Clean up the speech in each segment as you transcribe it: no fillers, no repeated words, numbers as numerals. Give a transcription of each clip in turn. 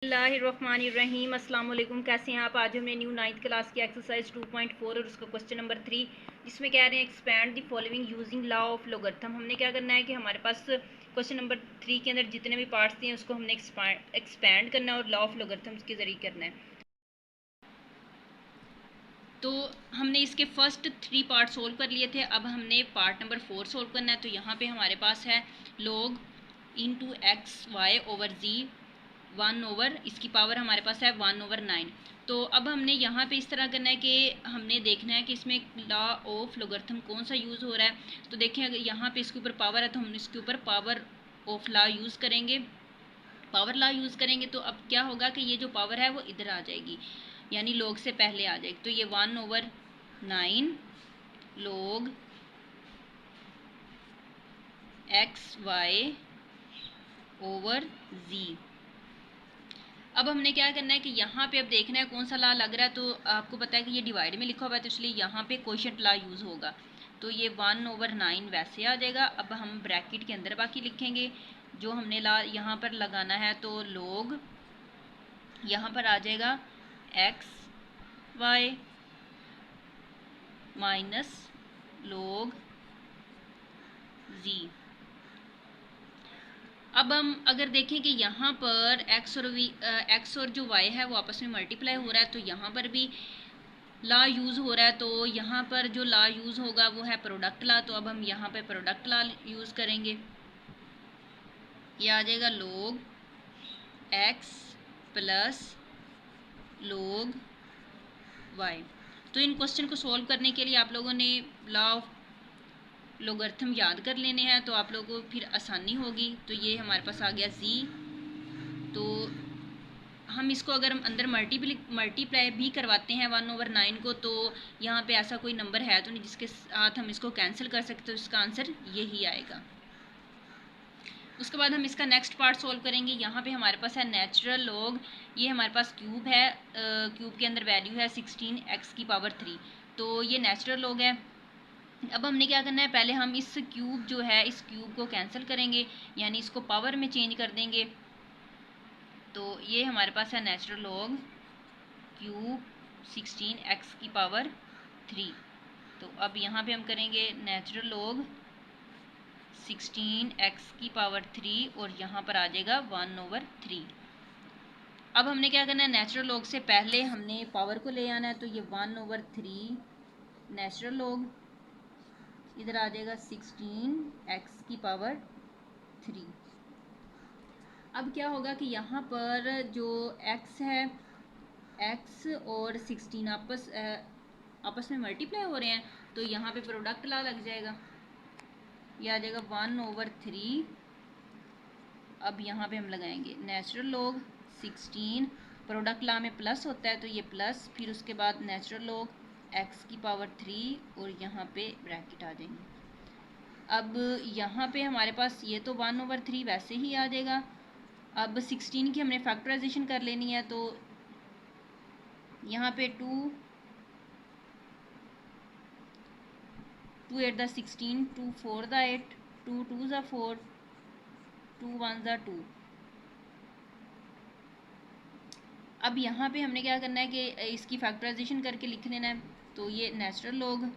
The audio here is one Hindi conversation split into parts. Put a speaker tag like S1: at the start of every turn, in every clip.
S1: बिस्मिल्लाहिर्रहमानिर्रहीम। अस्सलाम वालेकुम। कैसे हैं आप? आज हमने न्यू 9th क्लास की एक्सरसाइज 2.4 और उसका क्वेश्चन नंबर 3 जिसमें कह रहे हैं expand the following using law of logarithm. हमने क्या करना है कि हमारे पास क्वेश्चन नंबर 3 के अंदर जितने भी पार्ट्स दिए हैं उसको हमने एक्सपैंड करना है और लॉ ऑफ लोगरिथम्स के ज़रिए करना है। तो हमने इसके फर्स्ट 3 पार्ट सोल्व कर लिए थे। अब हमने पार्ट नंबर 4 सोल्व करना है। तो यहाँ पे हमारे पास है log into x y over g 1/, इसकी पावर हमारे पास है 1/9। तो अब हमने यहाँ पे इस तरह करना है कि हमने देखना है कि इसमें लॉ ऑफ लोगरिथम कौन सा यूज़ हो रहा है। तो देखें अगर यहाँ पे इसके ऊपर पावर है तो हम इसके ऊपर पावर ऑफ लॉ यूज़ करेंगे। पावर लॉ यूज़ करेंगे तो अब क्या होगा कि ये जो पावर है वो इधर आ जाएगी, यानी log से पहले आ जाएगी। तो ये 1/9 log एक्स वाई ओवर जी। अब हमने क्या करना है कि यहाँ पे अब देखना है कौन सा लॉ लग रहा है। तो आपको पता है कि ये डिवाइड में लिखा हुआ है तो इसलिए यहाँ पे कोशेंट लॉ यूज़ होगा। तो ये 1/9 वैसे आ जाएगा। अब हम ब्रैकेट के अंदर बाकी लिखेंगे जो हमने लॉ यहाँ पर लगाना है। तो log यहाँ पर आ जाएगा एक्स वाई माइनस log जी। अब हम अगर देखें कि यहाँ पर एक्स और जो y है वो आपस में मल्टीप्लाई हो रहा है तो यहाँ पर भी लॉ यूज़ हो रहा है। तो यहाँ पर जो लॉ यूज़ होगा वो है प्रोडक्ट लॉ। तो अब हम यहाँ पे प्रोडक्ट लॉ यूज़ करेंगे। ये आ जाएगा log x plus log y। तो इन क्वेश्चन को सॉल्व करने के लिए आप लोगों ने लॉ ऑफ लोगरिथम याद कर लेने हैं तो आप लोगों को फिर आसानी होगी। तो ये हमारे पास आ गया z। तो हम इसको अगर हम अंदर मल्टीप्लाई भी करवाते हैं 1/9 को तो यहाँ पे ऐसा कोई नंबर है तो नहीं जिसके साथ हम इसको कैंसिल कर सकते। तो इसका आंसर यही आएगा। उसके बाद हम इसका नेक्स्ट पार्ट सोल्व करेंगे। यहाँ पे हमारे पास है नेचुरल लॉग। ये हमारे पास क्यूब है, क्यूब के अंदर वैल्यू है 16x⁻3। तो ये नेचुरल लॉग है। अब हमने क्या करना है, पहले हम इस क्यूब जो है इस क्यूब को कैंसिल करेंगे, यानी इसको पावर में चेंज कर देंगे। तो ये हमारे पास है नेचुरल लॉग क्यूब 16x⁻3। तो अब यहाँ पे हम करेंगे नेचुरल लॉग 16x⁻3 और यहाँ पर आ जाएगा 1/3। अब हमने क्या करना है, नेचुरल लॉग से पहले हमने पावर को ले आना है। तो ये 1/3 नेचुरल लॉग इधर आ जाएगा 16x⁻3। अब क्या होगा कि यहाँ पर जो x है, x और 16 आपस में मल्टीप्लाई हो रहे हैं तो यहाँ पे प्रोडक्ट लॉ लग जाएगा। ये आ जाएगा 1/3। अब यहाँ पे हम लगाएंगे नेचुरल लॉग 16, प्रोडक्ट लॉ में प्लस होता है तो ये प्लस, फिर उसके बाद नेचुरल लॉग x⁻3 और यहाँ पे ब्रैकेट आ जाएंगे। अब यहाँ पे हमारे पास ये तो 1/3 वैसे ही आ जाएगा। अब 16 की हमने फैक्टराइजेशन कर लेनी है। तो यहाँ पे 2 8 द 16, 2 4 द 8, 2 2 ज़ा 4, 2 1 ज़ा 2। अब यहाँ पे हमने क्या करना है कि इसकी फैक्टराइजेशन करके लिख लेना है। तो ये नेचुरल लॉग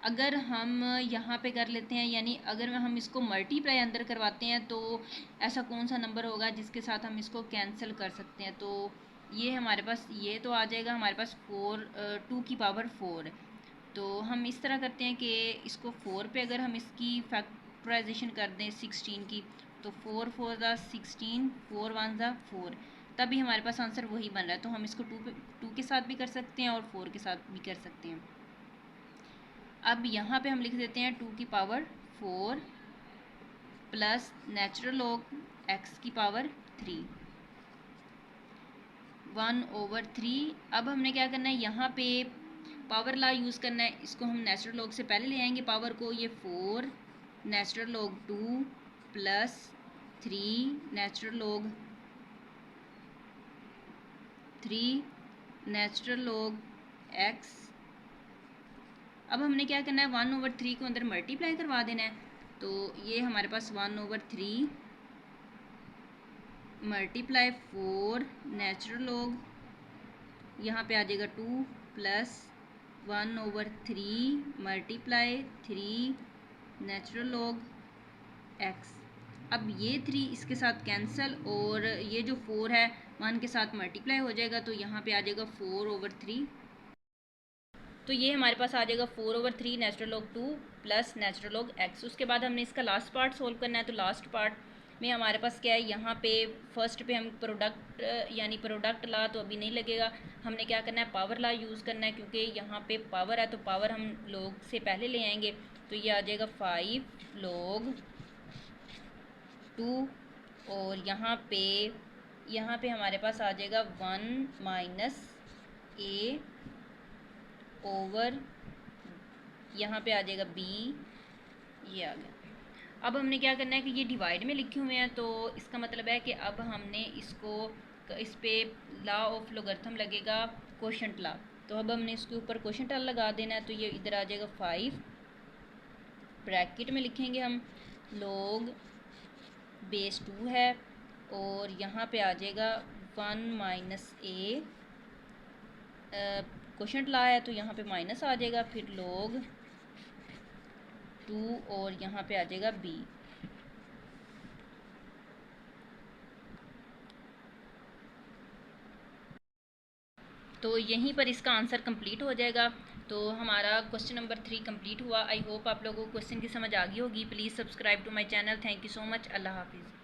S1: अगर हम यहाँ पे कर लेते हैं, यानी अगर हम इसको मल्टीप्लाई अंदर करवाते हैं तो ऐसा कौन सा नंबर होगा जिसके साथ हम इसको कैंसिल कर सकते हैं। तो ये हमारे पास ये तो आ जाएगा हमारे पास 2 की पावर 4। तो हम इस तरह करते हैं कि इसको 4 पे अगर हम इसकी फैक्टराइजेशन कर दें 16 की, तो 4 4 ज़ा 16, 4 1 ज़ा 4, तभी हमारे पास आंसर वही बन रहा है। तो हम इसको 2 के साथ भी कर सकते हैं और 4 के साथ भी कर सकते हैं। अब यहाँ पे हम लिख देते हैं 2 की power 4 plus natural log x⁻3 1/3। अब हमने क्या करना है, यहाँ पे पावर लॉ यूज़ करना है। इसको हम नेचुरल लॉग से पहले ले आएंगे पावर को। ये 4 natural log 2 plus 3 natural log 3 natural log x। अब हमने क्या करना है, 1/3 को अंदर मल्टीप्लाई करवा देना है। तो ये हमारे पास 1/3 मल्टीप्लाई 4 नेचुरल लॉग, यहाँ पे आ जाएगा 2 plus 1/3 multiply 3 natural log x। अब ये 3 इसके साथ कैंसिल और ये जो 4 है 1 के साथ मल्टीप्लाई हो जाएगा, तो यहाँ पे आ जाएगा 4/3। तो ये हमारे पास आ जाएगा 4/3 natural log 2 plus natural log x। उसके बाद हमने इसका लास्ट पार्ट सोल्व करना है। तो लास्ट पार्ट में हमारे पास क्या है, यहाँ पे फर्स्ट पे हम प्रोडक्ट यानी प्रोडक्ट ला तो अभी नहीं लगेगा, हमने क्या करना है, पावर ला यूज़ करना है, क्योंकि यहाँ पे पावर है तो पावर हम लॉग से पहले ले आएंगे। तो ये आ जाएगा 5 log 2 और यहाँ पे हमारे पास आ जाएगा 1 माइनस a ओवर, यहाँ पे आ जाएगा b, ये आ गया। अब हमने क्या करना है कि ये डिवाइड में लिखे हुए हैं, तो इसका मतलब है कि अब हमने इस पे लॉ ऑफ लोगरिथम लगेगा कोशेंट लॉ। तो अब हमने इसके ऊपर कोशेंट लॉ लगा देना है। तो ये इधर आ जाएगा 5 ब्रैकेट में लिखेंगे हम, log बेस 2 है और यहाँ पे आ जाएगा 1 माइनस a, कोशेंट लॉ है तो यहाँ पे माइनस आ जाएगा, फिर log 2 और यहाँ पे आ जाएगा b। तो यहीं पर इसका आंसर कंप्लीट हो जाएगा। तो हमारा क्वेश्चन नंबर 3 कंप्लीट हुआ। आई होप आप लोगों को क्वेश्चन की समझ आ गई होगी। Please subscribe to my channel. Thank you so much. अल्लाह हाफिज़।